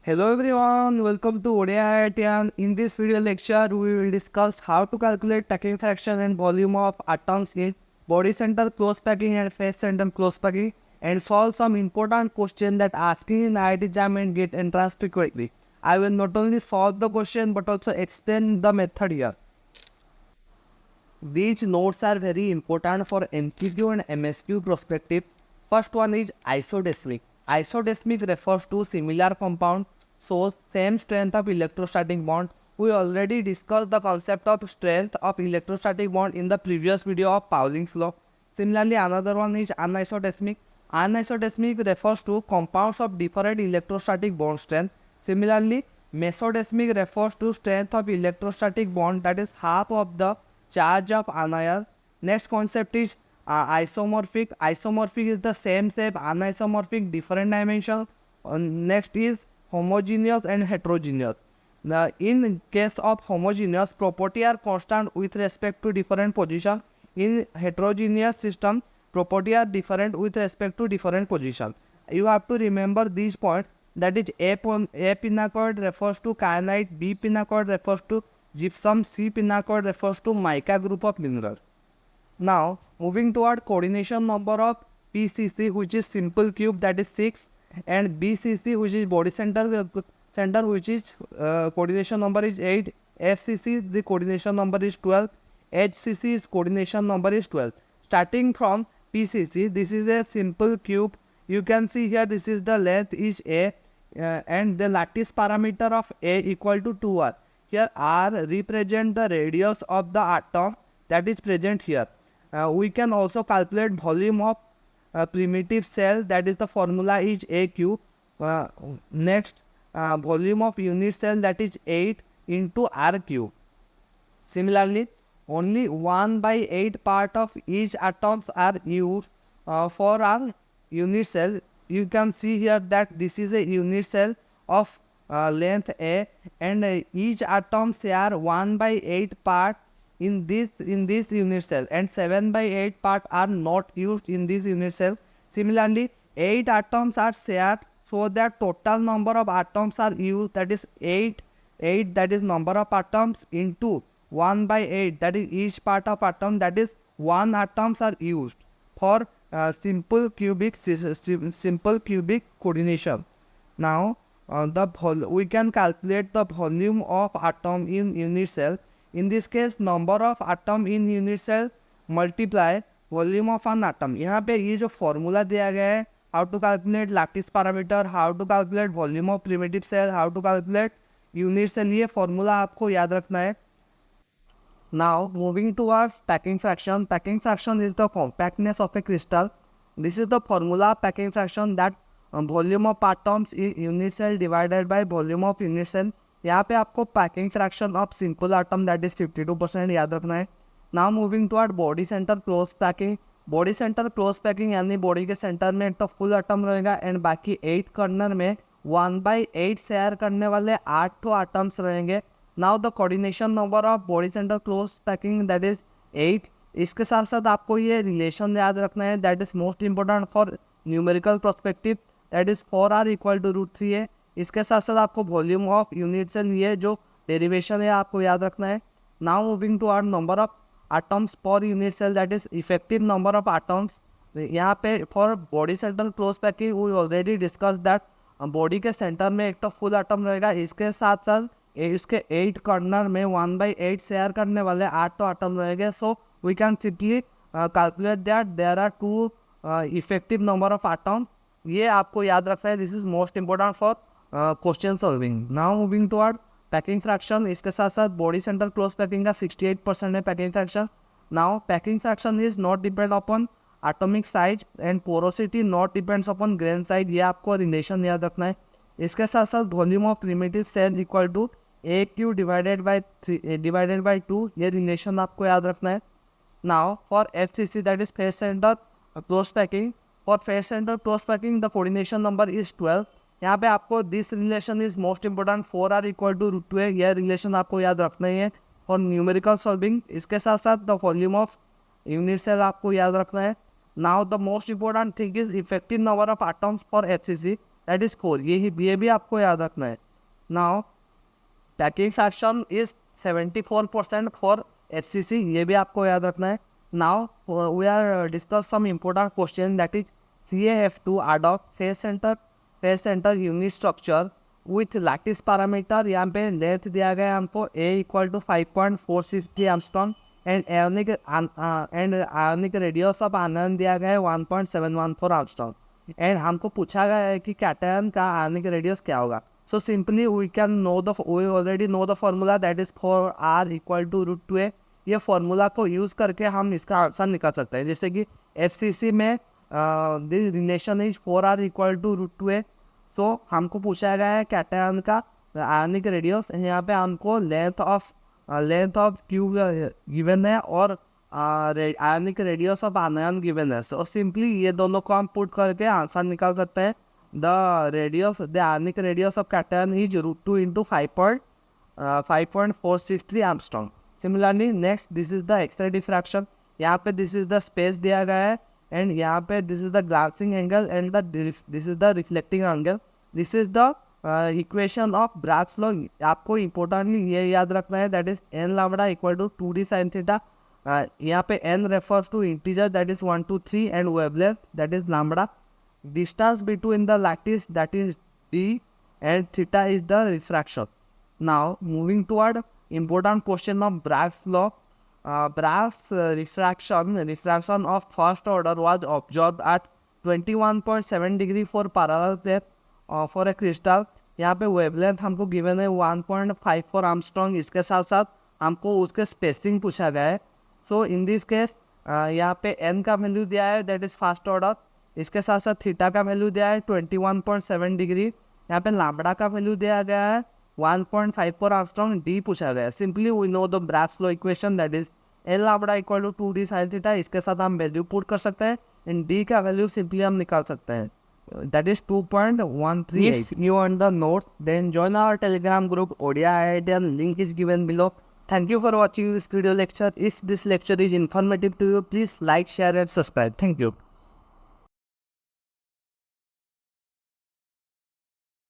Hello everyone, welcome to ODIIT, and in this video lecture we will discuss how to calculate packing fraction and volume of atoms in body center close packing and face center close packing, and solve some important questions that asking in IIT exam and get entrance frequently. I will not only solve the question but also explain the method here. These notes are very important for MCQ and MSQ perspective. First one is isodesmic. Isodesmic refers to similar compound shows same strength of electrostatic bond. We already discussed the concept of strength of electrostatic bond in the previous video of Pauling's law. Similarly, another one is anisodesmic. Anisodesmic refers to compounds of different electrostatic bond strength. Similarly, mesodesmic refers to strength of electrostatic bond, that is half of the charge of anion. Next concept is isomorphic. Isomorphic is the same shape, anisomorphic different dimension. Next is homogeneous and heterogeneous. Now, in case of homogeneous, property are constant with respect to different position. In heterogeneous system, property are different with respect to different position. You have to remember these points. That is, A pinacoid refers to kyanite, B pinacoid refers to gypsum, C pinacoid refers to mica group of mineral. Now, moving toward coordination number of PCC, which is simple cube, that is 6, and BCC, which is body center, which is coordination number is 8. FCC, the coordination number is 12. HCC, coordination number is 12. Starting from PCC, this is a simple cube. You can see here this is the length is A, and the lattice parameter of A equal to 2R. Here R represent the radius of the atom that is present here. We can also calculate volume of primitive cell, that is the formula is AQ. Next, volume of unit cell, that is 8 into RQ. Similarly, only 1/8 part of each atoms are used for our unit cell. You can see here that this is a unit cell of length A, and each atom share 1/8 part in this unit cell, and 7/8 part are not used in this unit cell. Similarly, 8 atoms are shared, so that total number of atoms are used, that is 8, that is number of atoms into 1/8, that is each part of atom, that is 1 atoms are used for simple cubic coordination. Now, we can calculate the volume of atom in unit cell. In this case, number of atom in unit cell multiply volume of an atom. यहाँ पे ये जो formula दिया गया है, how to calculate lattice parameter, how to calculate volume of primitive cell, how to calculate unit cell, ये formula आपको याद रखना है. Now, moving towards packing fraction. Packing fraction is the compactness of a crystal. This is the formula of packing fraction, that volume of atoms in unit cell divided by volume of unit cell. यहाँ पे आपको packing fraction of simple atom, that is 52% याद रखना है. Now moving toward body centre close packing. Body centre close packing यानी body के centre में एक तो फुल आटम रहेगा, एंड बाकी 8 कॉर्नर में 1/8 शेयर करने वाले 8 आटम्स रहेंगे. Now the coordination number of body centre close packing, that is 8. इसके साथ साथ आपको ये रिलेशन याद रखना है, that is most important for numerical perspective, that is 4R equal to √3 है. इसके साथ साथ आपको वॉल्यूम ऑफ यूनिट सेल, ये जो डेरिवेशन है आपको याद रखना है. Now moving to our number of atoms per unit cell, that is effective number of atoms. यहाँ पे for body centre close packing we already discuss that body के सेंटर में एक तो फुल एटम रहेगा, इसके साथ साथ इसके 8 कॉर्नर में 1/8 शेयर करने वाले 8 एटम रहेंगे. So we can simply calculate that there are 2 effective number of atom. ये आपको याद रखना है. This is most important for question solving. Now moving toward packing fraction. इसके साथ साथ बॉडी सेंटर क्लोज पैकिंग का 68% है packing fraction. Now packing fraction is not depend upon atomic size, and porosity not depends upon grain size. ये आपको relation याद रखना है. इसके साथ साथ volume of primitive cell equal to AQ divided by 2, ये रिलेशन आपको याद रखना है. Now for FCC, that is face centre close packing. For face centre close packing the coordination number is 12. यहाँ पे आपको this relation is most important, 4R equal to √2 है. यह रिलेशन आपको याद रखना ही है फॉर न्यूमेरिकल सॉल्विंग. इसके साथ साथ the volume of unit cell आपको याद रखना है. Now the most important thing is effective number of atoms for FCC. That is 4, ये भी आपको याद रखना है. Now packing fraction is 74% for FCC, ये भी आपको याद रखना है. Now we are discuss some important question that is CAF2 adopt face centre unit structure with lattice parameter. यहाँ पे लेंथ दिया गया है हमको A equal to 5.463 angstrom and ionic radius of ion दिया गया है 1.714 एंगस्ट्रॉम. एंड हमको पूछा गया है कि कैटायन का आयोनिक रेडियस क्या होगा. So simply we already know the formula that is for R equal to √2a. ये फॉर्मूला को यूज़ करके हम इसका आंसर निकाल सकते हैं. जैसे कि FCC में the relation is 4R equal to √2a. तो हमको पूछा गया है कैटायन का आयनिक रेडियस. यहाँ पे हमको लेंथ ऑफ क्यूब गिवन है और ionic radius of ion given है. सो सिंपली ये दोनों को हम पुट करके आंसर निकाल सकते हैं. The ionic radius of cation is √2 into 5.463 angstrom. Similarly next this is the X-ray diffraction. यहाँ पे दिस इज द स्पेस दिया गया है एंड यहाँ पे this is the glancing angle and this is the reflecting angle. This is the equation of Bragg's law. आपको importantly ये याद रखना है that is n lambda equal to 2d sin theta. यहाँ पे n refers to integer that is 1 2 3 and wavelength that is lambda. Distance between the lattice that is d and theta is the refraction. Now moving toward important question of Bragg's law. Bragg's refraction of first order was observed at 21.7 degree for parallel plate for a crystal. यहाँ पे wavelength हमको given है 1.54 Armstrong. इसके साथ साथ हमको उसके spacing पूछा गया है. सो इन दिस केस यहाँ पे n का वैल्यू दिया है दैट इज फर्स्ट ऑर्डर. इसके साथ साथ थीटा का वैल्यू दिया है 21.7 डिग्री. यहाँ पे लैम्बडा का वैल्यू दिया गया है 1.54 आर्मस्ट्रॉन्ग. डी पूछा गया है. Simply we know the Bragg's law equation that is L lambda equal to 2d sin theta. इसके साथ हम वैल्यू पुट कर सकते हैं एंड डी का वैल्यू सिंपली हम निकाल सकते हैं that is 2.138. If you want the notes, then join our Telegram group ODI IITian. Link is given below. Thank you for watching this video lecture. If this lecture is informative to you, please like, share and subscribe. Thank you.